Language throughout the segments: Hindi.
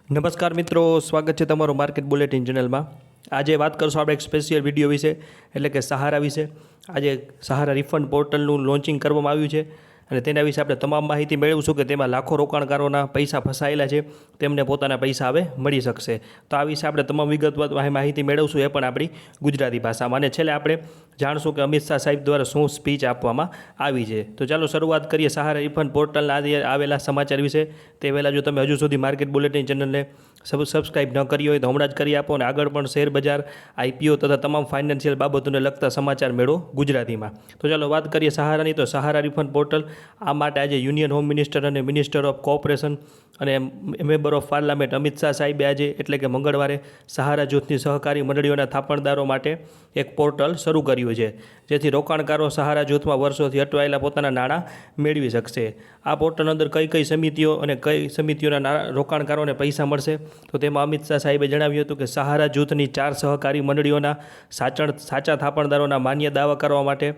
નમસ્કાર મિત્રો, સ્વાગત છે તમારું માર્કેટ બુલેટિન ચેનલમાં। આજે વાત કરશું આપણે એક સ્પેશિયલ વિડીયો વિશે, એટલે કે સહારા વિશે। આજે સહારા રિફંડ પોર્ટલનું લોન્ચિંગ કરવામાં આવ્યું છે અને તેના વિશે આપણે તમામ માહિતી મેળવીશું કે તેમાં લાખો રોકાણકારોના પૈસા ફસાયેલા છે, તેમને પોતાના પૈસા હવે મળી શકશે। તો આ વિશે આપણે તમામ વિગતવાર માહિતી મેળવશું, એ પણ આપણી ગુજરાતી ભાષામાં। અને છેલ્લે આપણે જાણશું કે અમિત શાહ સાહેબ દ્વારા શું સ્પીચ આપવામાં આવી છે। તો ચાલો શરૂઆત કરીએ સહારા રિફંડ પોર્ટલના આજે આવેલા સમાચાર વિશે। તે પહેલાં જો તમે હજુ સુધી માર્કેટ બુલેટિન ચેનલને સબસ્ક્રાઇબ ન કરી હોય તો હમણાં જ કરી આપો, અને આગળ પણ શેર બજાર, આઈપીઓ તથા તમામ ફાઇનાન્શિયલ બાબતોને લગતા સમાચાર મેળવો ગુજરાતીમાં। તો ચાલો વાત કરીએ સહારાની। તો સહારા રિફંડ પોર્ટલ આ માટે આજે યુનિયન હોમ મિનિસ્ટર અને મિનિસ્ટર ઓફ કોઓપરેશન અને member of parliament Amit Shah સાહેબે આજે એટલે કે મંગળવારે સહારા જૂથની સહકારી મંડળીઓના થાપણદારો માટે એક પોર્ટલ શરૂ કર્યું છે, જેથી રોકાણકારો સહારા જૂથમાં વર્ષોથી અટવાયેલા પોતાના નાણાં મેળવી શકશે। આ પોર્ટલ અંદર કઈ કઈ સમિતિઓ અને કઈ સમિતિઓના રોકાણકારોને પૈસા મળશે, તો તેમાં અમિત શાહ સાહેબે જણાવ્યું હતું કે સહારા જૂથની 4 સહકારી મંડળીઓના સાચા થાપણદારોના માન્ય દાવા કરવા માટે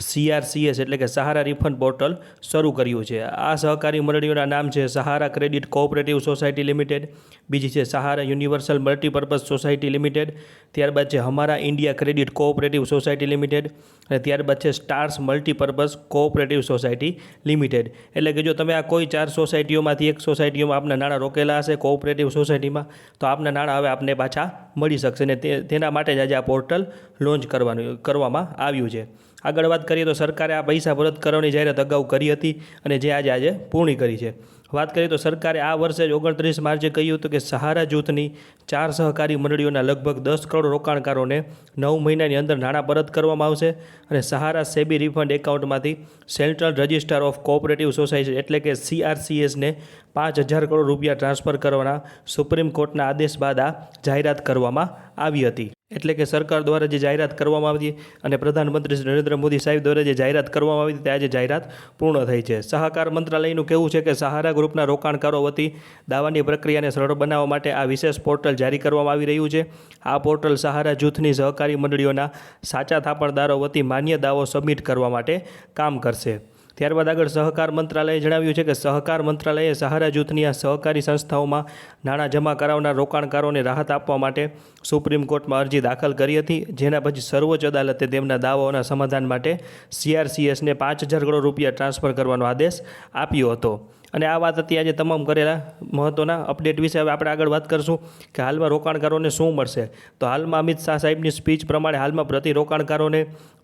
CRCS એટલે કે સહારા રિફંડ પોર્ટલ શરૂ કર્યું છે। આ સહકારી મંડળીઓના નામ છે Sahara credit cooperative society limited, બીજી છે Sahara universal multipurpose society limited, ત્યારબાદ છે Hamara India credit cooperative society limited, અને ત્યારબાદ છે stars multipurpose cooperative society limited. એટલે કે જો તમે આ કોઈ 4 સોસાયટીઓમાંથી એક સોસાયટીઓમાં આપના નાણાં રોકેલા હશે કોઓપરેટિવ સોસાયટીમાં, તો આપના નાણાં હવે આપને પાછા મળી શકશે, ને તેના માટે જ આજે આ પોર્ટલ લોન્ચ કરવામાં આવ્યું છે। આગળ વાત કરીએ તો સરકારે આ પૈસા પરત કરવાની જાહેરાત અગાઉ કરી હતી અને જે આજે પૂર્ણ કરી છે। વાત કરીએ તો સરકારે આ વર્ષે જ 29 માર્ચે કહ્યું હતું કે સહારા જૂથની 4 સહકારી મંડળીઓના લગભગ 10 કરોડ રોકાણકારોને 9 મહિનાની અંદર નાણાં પરત કરવામાં આવશે, અને સહારા સેબી રિફંડ એકાઉન્ટમાંથી central registrar of cooperative society એટલે કે CRCSને 5,000 કરોડ રૂપિયા ટ્રાન્સફર કરવાના સુપ્રીમ કોર્ટના આદેશ બાદ આ જાહેરાત કરવામાં આવી હતી। એટલે કે સરકાર દ્વારા જે જાહેરાત કરવામાં આવી અને પ્રધાનમંત્રી શ્રી નરેન્દ્ર મોદી સાહેબ દ્વારા જે જાહેરાત કરવામાં આવી તે આજે જાહેરાત પૂર્ણ થઈ છે। સહકાર મંત્રાલયનું કહેવું છે કે સહારા ગ્રુપના રોકાણકારો વતી દાવાની પ્રક્રિયાને સરળ બનાવવા માટે આ વિશેષ પોર્ટલ જારી કરવામાં આવી રહ્યું છે। આ પોર્ટલ સહારા જૂથની સહકારી મંડળીઓના સાચા થાપણદારો વતી માન્ય દાવો સબમિટ કરવા માટે કામ કરશે। ત્યારબાદ આગળ સહકાર મંત્રાલયે જણાવ્યું છે કે સહકાર મંત્રાલયે સહારા જૂથની આ સહકારી સંસ્થાઓમાં નાણાં જમા કરાવનાર રોકાણકારોને રાહત આપવા માટે સુપ્રીમ કોર્ટમાં અરજી દાખલ કરી હતી, જેના પછી સર્વોચ્ચ અદાલતે તેમના દાવાઓના સમાધાન માટે CRCSને 5,000 કરોડ રૂપિયા ટ્રાન્સફર કરવાનો આદેશ આપ્યો હતો। અને આ વાત હતી આજે તમામ કરેલા મહત્ત્વના અપડેટ વિશે। હવે આપણે આગળ વાત કરીશું કે હાલમાં રોકાણકારોને શું મળશે। તો હાલમાં અમિત શાહ સાહેબની સ્પીચ પ્રમાણે હાલમાં પ્રતિ રોકાણકારોને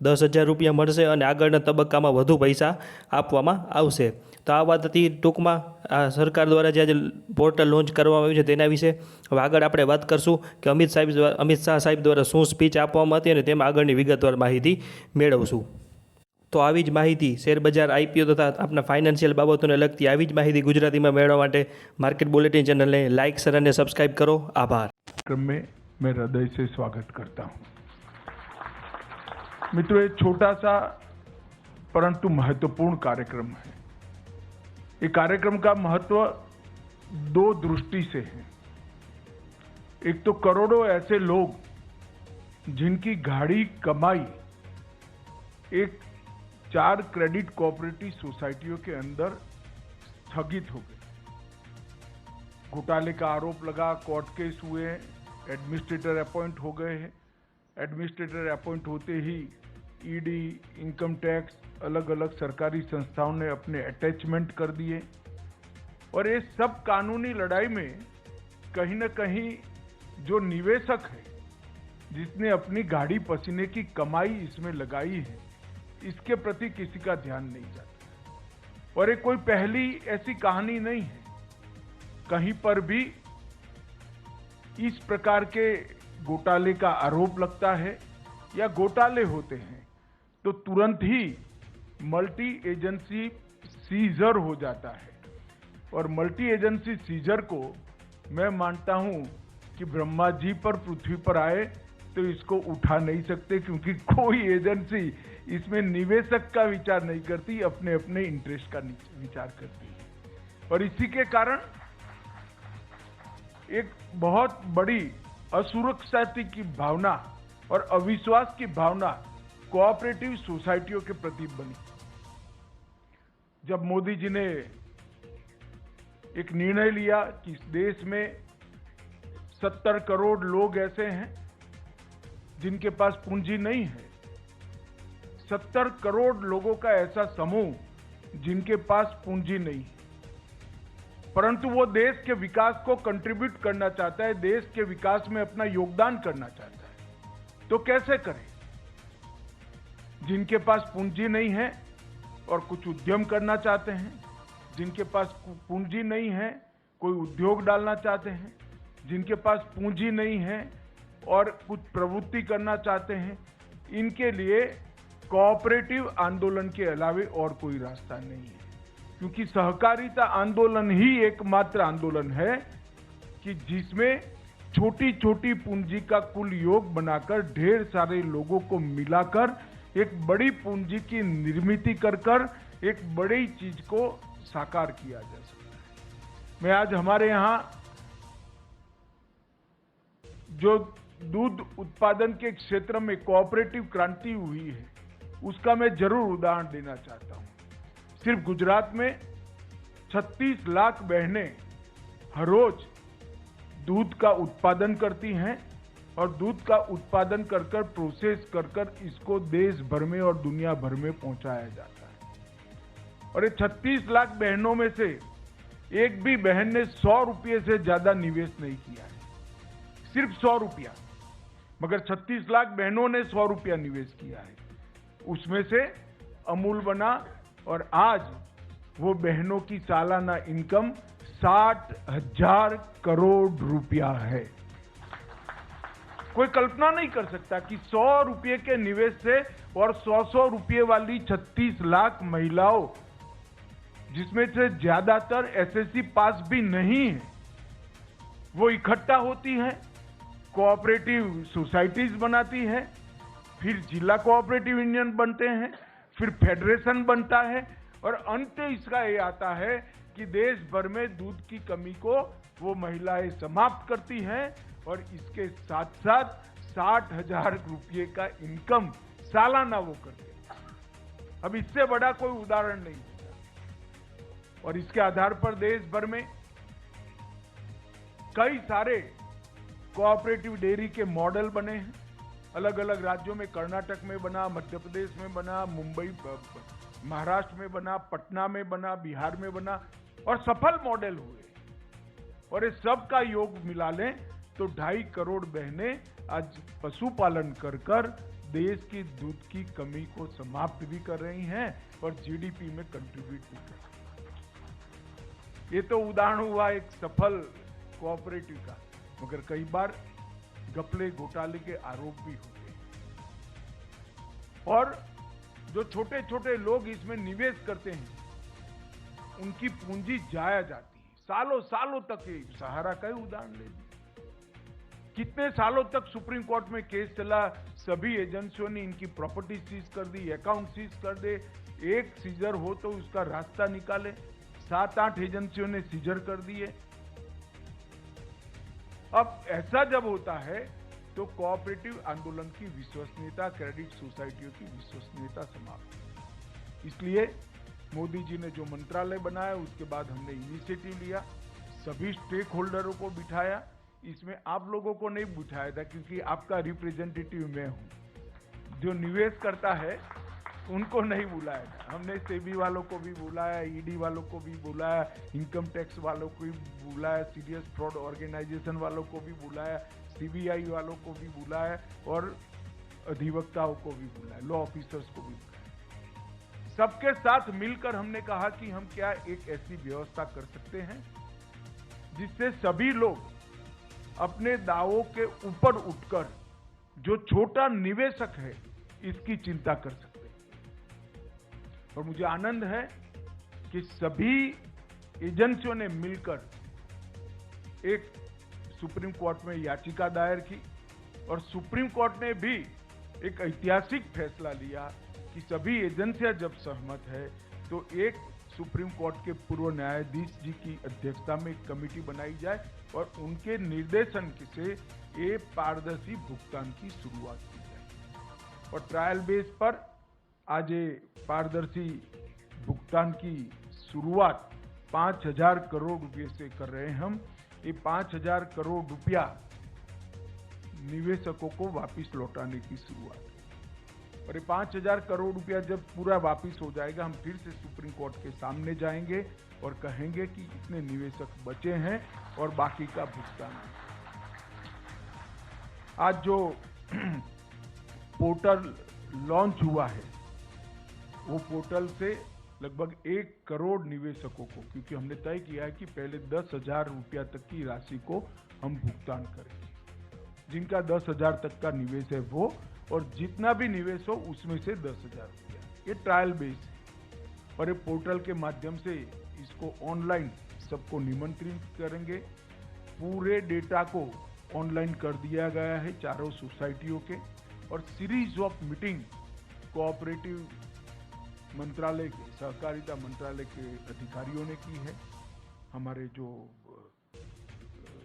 10,000 રૂપિયા મળશે અને આગળના તબક્કામાં વધુ પૈસા આપવામાં આવશે। તો આ વાત હતી ટૂંકમાં આ સરકાર દ્વારા જે આજે પોર્ટલ લોન્ચ કરવામાં આવ્યું છે તેના વિશે। હવે આગળ આપણે વાત કરીશું કે અમિત શાહ સાહેબ દ્વારા શું સ્પીચ આપવામાં હતી અને તેમાં આગળની વિગતવાર માહિતી મેળવશું। તો આવી જ માહિતી શેરબજાર, આઈપીઓ તથા આપના ફાઇનાન્શિયલ બાબતોને લગતી આવી જ માહિતી ગુજરાતીમાં મેળવવા માટે માર્કેટ બુલેટિન ચેનલને લાઇક, શેર અને સબસ્ક્राइब करो। आभार। क्रम में मैं हृदय से स्वागत करता हूं। मित्रों, एक छोटा सा परंतु महत्वपूर्ण कार्यक्रम है। ये कार्यक्रम का महत्व 2 दृष्टि से है। एक तो करोड़ों ऐसे लोग जिनकी गाढ़ी कमाई एक 4 क्रेडिट कोऑपरेटिव सोसाइटियों के अंदर स्थगित हो गई। घोटाले का आरोप लगा, कोर्ट केस हुए, एडमिनिस्ट्रेटर अपॉइंट हो गए हैं। एडमिनिस्ट्रेटर अपॉइंट होते ही ईडी, इनकम टैक्स, अलग अलग सरकारी संस्थाओं ने अपने अटैचमेंट कर दिए, और ये सब कानूनी लड़ाई में कहीं न कहीं जो निवेशक है, जिसने अपनी गाड़ी पसीने की कमाई इसमें लगाई है, इसके प्रति किसी का ध्यान नहीं जाता। और ये कोई पहली ऐसी कहानी नहीं है। कहीं पर भी इस प्रकार के घोटाले का आरोप लगता है या घोटाले होते हैं तो तुरंत ही मल्टी एजेंसी सीजर हो जाता है। और मल्टी एजेंसी सीजर को मैं मानता हूं कि ब्रह्मा जी पर पृथ्वी पर आए तो इसको उठा नहीं सकते, क्योंकि कोई एजेंसी इसमें निवेशक का विचार नहीं करती, अपने अपने इंटरेस्ट का विचार करती है। और इसी के कारण एक बहुत बड़ी असुरक्षा की भावना और अविश्वास की भावना कोऑपरेटिव सोसाइटियों के प्रति बनी। जब मोदी जी ने एक निर्णय लिया कि इस देश में 70 करोड़ लोग ऐसे हैं जिनके पास पूंजी नहीं है। 70 करोड़ लोगों का ऐसा समूह जिनके पास पूंजी नहीं है, परंतु वो देश के विकास को कंट्रीब्यूट करना चाहता है, देश के विकास में अपना योगदान करना चाहता है। तो कैसे करें? जिनके पास पूंजी नहीं है और कुछ उद्यम करना चाहते हैं, जिनके पास पूंजी नहीं है कोई उद्योग डालना चाहते हैं, जिनके पास पूंजी नहीं है और कुछ प्रवृत्ति करना चाहते हैं, इनके लिए कोऑपरेटिव आंदोलन के अलावे और कोई रास्ता नहीं है। क्योंकि सहकारिता आंदोलन ही एकमात्र आंदोलन है कि जिसमें छोटी छोटी पूंजी का कुल योग बनाकर ढेर सारे लोगों को मिलाकर एक बड़ी पूंजी की निर्मित कर एक बड़ी चीज को साकार किया जा सकता है। मैं आज हमारे यहां जो दूध उत्पादन के क्षेत्र में कोऑपरेटिव क्रांति हुई है उसका मैं जरूर उदाहरण देना चाहता हूं। सिर्फ गुजरात में 36 लाख बहनें हर रोज दूध का उत्पादन करती हैं और दूध का उत्पादन कर प्रोसेस कर इसको देश भर में और दुनिया भर में पहुंचाया जाता है। और ये 36 लाख बहनों में से एक भी बहन ने 100 रुपये से ज्यादा निवेश नहीं किया है, सिर्फ 100 रुपया, मगर 36 लाख बहनों ने 100 रुपया निवेश किया है। उसमें से अमूल बना और आज वो बहनों की सालाना इनकम 60,000 करोड़ रुपया है। कोई कल्पना नहीं कर सकता कि 100 रुपये के निवेश से और 100 रुपये वाली 36 लाख महिलाओं, जिसमें से ज्यादातर एसएससी पास भी नहीं है, वो इकट्ठा होती हैं, कोऑपरेटिव सोसाइटीज बनाती है, फिर जिला कोऑपरेटिव यूनियन बनते हैं, फिर फेडरेशन बनता है और अंत इसका ये आता है कि देश भर में दूध की कमी को वो महिलाएं समाप्त करती हैं और इसके साथ साथ 60,000 रुपये का इनकम सालाना वो करते हैं। अब इससे बड़ा कोई उदाहरण नहीं होता। और इसके आधार पर देश भर में कई सारे कोऑपरेटिव डेयरी के मॉडल बने हैं। अलग अलग राज्यों में, कर्नाटक में बना, मध्य प्रदेश में बना, मुंबई महाराष्ट्र में बना, पटना में बना, बिहार में बना और सफल मॉडल हुए। और इस सब का योग मिला लें तो 2.5 करोड़ बहनें आज पशुपालन कर देश की दूध की कमी को समाप्त भी कर रही हैं और जीडीपी में कंट्रीब्यूट भी कर रही हैं। ये तो उदाहरण हुआ एक सफल कोऑपरेटिव का, मगर कई बार घपले घोटाले के आरोप भी होते हैं और जो छोटे छोटे लोग इसमें निवेश करते हैं उनकी पूंजी जाया जाती है सालों सालों तक। सहारा का ही उदाहरण ले लीजिए, कितने सालों तक सुप्रीम कोर्ट में केस चला, सभी एजेंसियों ने इनकी प्रॉपर्टी सीज कर दी, अकाउंट सीज कर दे, एक सीजर हो तो उसका रास्ता निकाले, 7-8 एजेंसियों ने सीजर कर दिए। अब ऐसा जब होता है तो कोऑपरेटिव आंदोलन की विश्वसनीयता, क्रेडिट सोसाइटियों की विश्वसनीयता समाप्त है। इसलिए मोदी जी ने जो मंत्रालय बनाया उसके बाद हमने इनिशिएटिव लिया, सभी स्टेक होल्डरों को बिठाया। इसमें आप लोगों को नहीं बिठाया था क्योंकि आपका रिप्रेजेंटेटिव मैं हूं। जो निवेश करता है उनको नहीं बुलाया था, हमने सेबी वालों को भी बुलाया, ईडी वालों को भी बुलाया, इनकम टैक्स वालों को भी बुलाया, सीरियस फ्रॉड ऑर्गेनाइजेशन वालों को भी बुलाया, सीबीआई वालों को भी बुलाया और अधिवक्ताओं को भी बुलाया, लॉ ऑफिसर्स को भी बुलाया। सबके साथ मिलकर हमने कहा कि हम क्या एक ऐसी व्यवस्था कर सकते हैं जिससे सभी लोग अपने दावों के ऊपर उठकर जो छोटा निवेशक है इसकी चिंता कर सकते हैं। और मुझे आनंद है कि सभी एजेंसियों ने मिलकर एक सुप्रीम कोर्ट में याचिका दायर की और सुप्रीम कोर्ट ने भी एक ऐतिहासिक फैसला लिया कि सभी एजेंसियां जब सहमत है तो एक सुप्रीम कोर्ट के पूर्व न्यायाधीश जी की अध्यक्षता में एक कमेटी बनाई जाए और उनके निर्देशन से ये पारदर्शी भुगतान की शुरुआत की जाए। और ट्रायल बेस पर आज ये पारदर्शी भुगतान की शुरुआत 5,000 करोड़ रुपए से कर रहे हैं हम। ये 5,000 करोड़ रुपया निवेशकों को वापस लौटाने की शुरुआत। और ये 5,000 करोड़ रुपया जब पूरा वापस हो जाएगा, हम फिर से सुप्रीम कोर्ट के सामने जाएंगे और कहेंगे कि इतने निवेशक बचे हैं और बाकी का भुगतान। आज जो पोर्टल लॉन्च हुआ है, वो पोर्टल से लगभग 1 करोड़ निवेशकों को, क्योंकि हमने तय किया है कि पहले 10,000 रुपया तक की राशि को हम भुगतान करेंगे। जिनका 10,000 तक का निवेश है वो, और जितना भी निवेश हो उसमें से 10,000 रुपया। ये ट्रायल बेस है और ये पोर्टल के माध्यम से इसको ऑनलाइन सबको निमंत्रित करेंगे। पूरे डेटा को ऑनलाइन कर दिया गया है चारों सोसाइटियों के, और सीरीज ऑफ मीटिंग कोऑपरेटिव मंत्रालय के, सहकारिता मंत्रालय के अधिकारियों ने की है। हमारे जो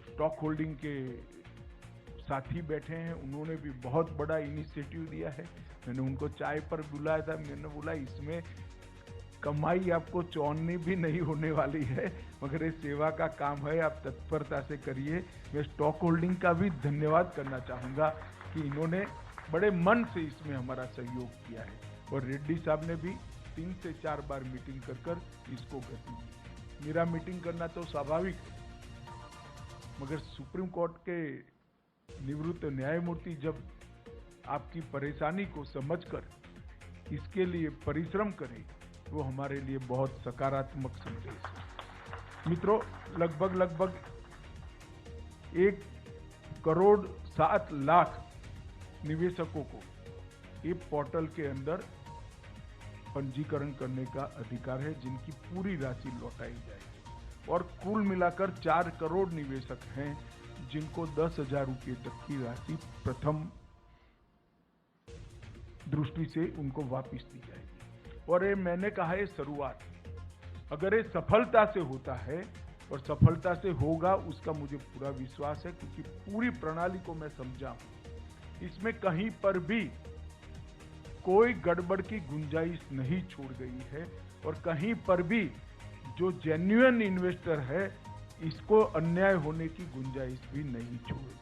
स्टॉक होल्डिंग के साथी बैठे हैं, उन्होंने भी बहुत बड़ा इनिशिएटिव दिया है। मैंने उनको चाय पर बुलाया था, मैंने बोला इसमें कमाई आपको चौनी भी नहीं होने वाली है, मगर ये सेवा का काम है, आप तत्परता से करिए। मैं स्टॉक होल्डिंग का भी धन्यवाद करना चाहूँगा कि इन्होंने बड़े मन से इसमें हमारा सहयोग किया है। और रेड्डी साहब ने भी 3 से 4 बार मीटिंग कर इसको गति दी। मेरा मीटिंग करना तो स्वाभाविक है, मगर सुप्रीम कोर्ट के निवृत्त न्यायमूर्ति जब आपकी परेशानी को समझकर इसके लिए परिश्रम करें, वो हमारे लिए बहुत सकारात्मक संदेश है। मित्रों, लगभग 1 करोड़ 7 लाख निवेशकों को ये पोर्टल के अंदर पंजीकरण करने का अधिकार है, जिनकी पूरी राशि लौटाई जाएगी। और कुल मिलाकर 4 करोड़ निवेशक हैं जिनको 10,000 रुपये तक की राशि प्रथम दृष्टि से उनको वापस दी जाएगी। और ये मैंने कहा है शुरुआत, अगर ये सफलता से होता है और सफलता से होगा, उसका मुझे पूरा विश्वास है, क्योंकि पूरी प्रणाली को मैं समझा हूं। इसमें कहीं पर भी कोई गड़बड़ की गुंजाइश नहीं छोड़ गई है, और कहीं पर भी जो जेन्युइन इन्वेस्टर है, इसको अन्याय होने की गुंजाइश भी नहीं छोड़ी।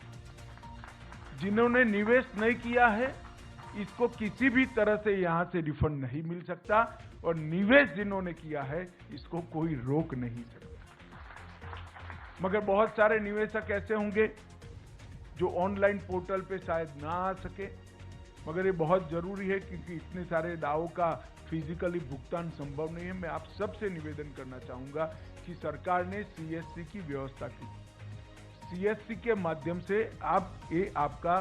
जिन्होंने निवेश नहीं किया है, इसको किसी भी तरह से यहां से रिफंड नहीं मिल सकता, और निवेश जिन्होंने किया है, इसको कोई रोक नहीं सकता। मगर बहुत सारे निवेशक ऐसे होंगे जो ऑनलाइन पोर्टल पे शायद ना आ सके, मगर ये बहुत जरूरी है, क्योंकि इतने सारे दावों का फिजिकली भुगतान संभव नहीं है। मैं आप सबसे निवेदन करना चाहूंगा कि सरकार ने सीएससी की व्यवस्था की। सीएससी के माध्यम से आपका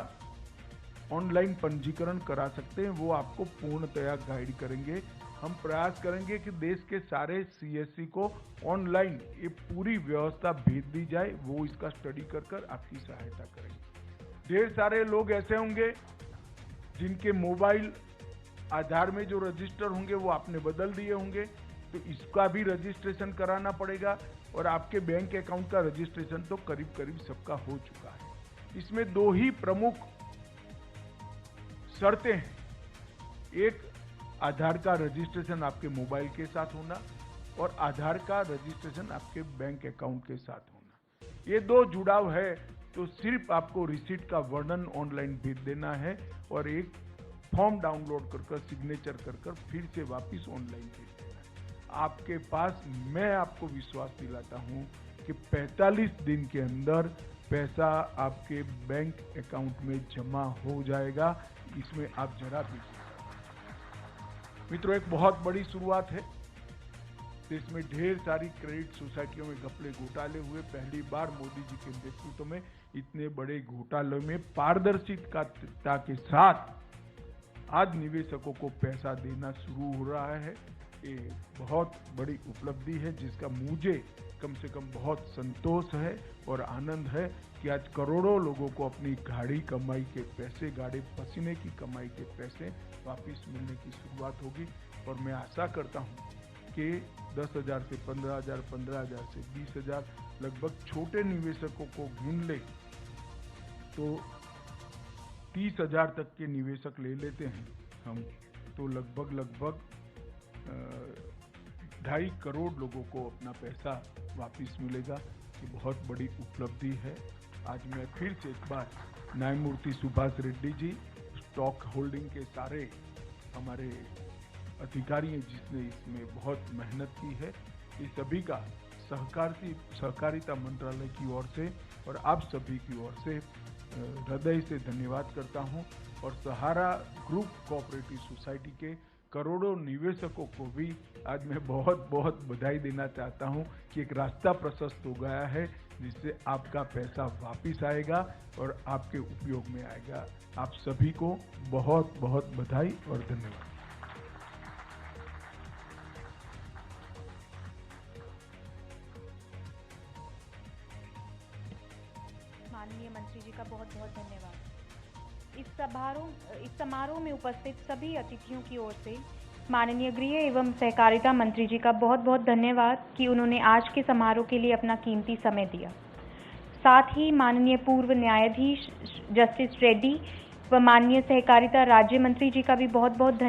ऑनलाइन पंजीकरण करा सकते हैं, वो आपको पूर्णतया गाइड करेंगे। हम प्रयास करेंगे कि देश के सारे सीएससी को ऑनलाइन ये पूरी व्यवस्था भेज दी जाए, वो इसका स्टडी कर आपकी सहायता करेंगे। ढेर सारे लोग ऐसे होंगे जिनके मोबाइल आधार में जो रजिस्टर होंगे वो आपने बदल दिए होंगे, तो इसका भी रजिस्ट्रेशन कराना पड़ेगा। और आपके बैंक अकाउंट का रजिस्ट्रेशन तो करीब सबका हो चुका है। इसमें 2 ही प्रमुख शर्तें हैं। एक, आधार का रजिस्ट्रेशन आपके मोबाइल के साथ होना, और आधार का रजिस्ट्रेशन आपके बैंक अकाउंट के साथ होना। ये 2 जुड़ाव है, तो सिर्फ आपको रिसीट का वर्णन ऑनलाइन भेज देना है, और एक फॉर्म डाउनलोड कर सिग्नेचर कर फिर से वापस ऑनलाइन भेज देना है। आपके पास, मैं आपको विश्वास दिलाता हूं कि 45 दिन के अंदर पैसा आपके बैंक अकाउंट में जमा हो जाएगा। इसमें आप जरा भी, मित्रों, एक बहुत बड़ी शुरुआत है। देश में ढेर सारी क्रेडिट सोसाइटियों में घपले घोटाले हुए। पहली बार मोदी जी के नेतृत्व में इतने बड़े घोटालों में पारदर्शिता के साथ आज निवेशकों को पैसा देना शुरू हो रहा है। ये बहुत बड़ी उपलब्धि है, जिसका मुझे कम से कम बहुत संतोष है और आनंद है कि आज करोड़ों लोगों को अपनी गाढ़ी कमाई के पैसे, गाढ़े पसीने की कमाई के पैसे वापस मिलने की शुरुआत होगी। और मैं आशा करता हूँ कि 10,000 से 15,000, 15,000 से 20,000 लगभग छोटे निवेशकों को गिन ले तो 30,000 तक के निवेशक ले लेते हैं हम, तो लगभग 2.5 करोड़ लोगों को अपना पैसा वापस मिलेगा। ये बहुत बड़ी उपलब्धि है। आज मैं फिर से एक बार न्यायमूर्ति सुभाष रेड्डी जी, स्टॉक होल्डिंग के सारे हमारे अधिकारी हैं जिसने इसमें बहुत मेहनत की है, इस सभी का सहकारिता मंत्रालय की ओर से और आप सभी की ओर से हृदय से धन्यवाद करता हूं। और सहारा ग्रुप कोऑपरेटिव सोसाइटी के करोड़ों निवेशकों को भी आज मैं बहुत बहुत बधाई देना चाहता हूं कि एक रास्ता प्रशस्त हो गया है जिससे आपका पैसा वापिस आएगा और आपके उपयोग में आएगा। आप सभी को बहुत बहुत बधाई और धन्यवाद। माननीय मंत्री जी का बहुत बहुत धन्यवाद। इस समारोह में उपस्थित सभी अतिथियों की ओर से माननीय गृह एवं सहकारिता मंत्री जी का बहुत बहुत धन्यवाद कि उन्होंने आज के समारोह के लिए अपना कीमती समय दिया। साथ ही माननीय पूर्व न्यायाधीश जस्टिस रेड्डी व माननीय सहकारिता राज्य मंत्री जी का भी बहुत बहुत धन्यवाद।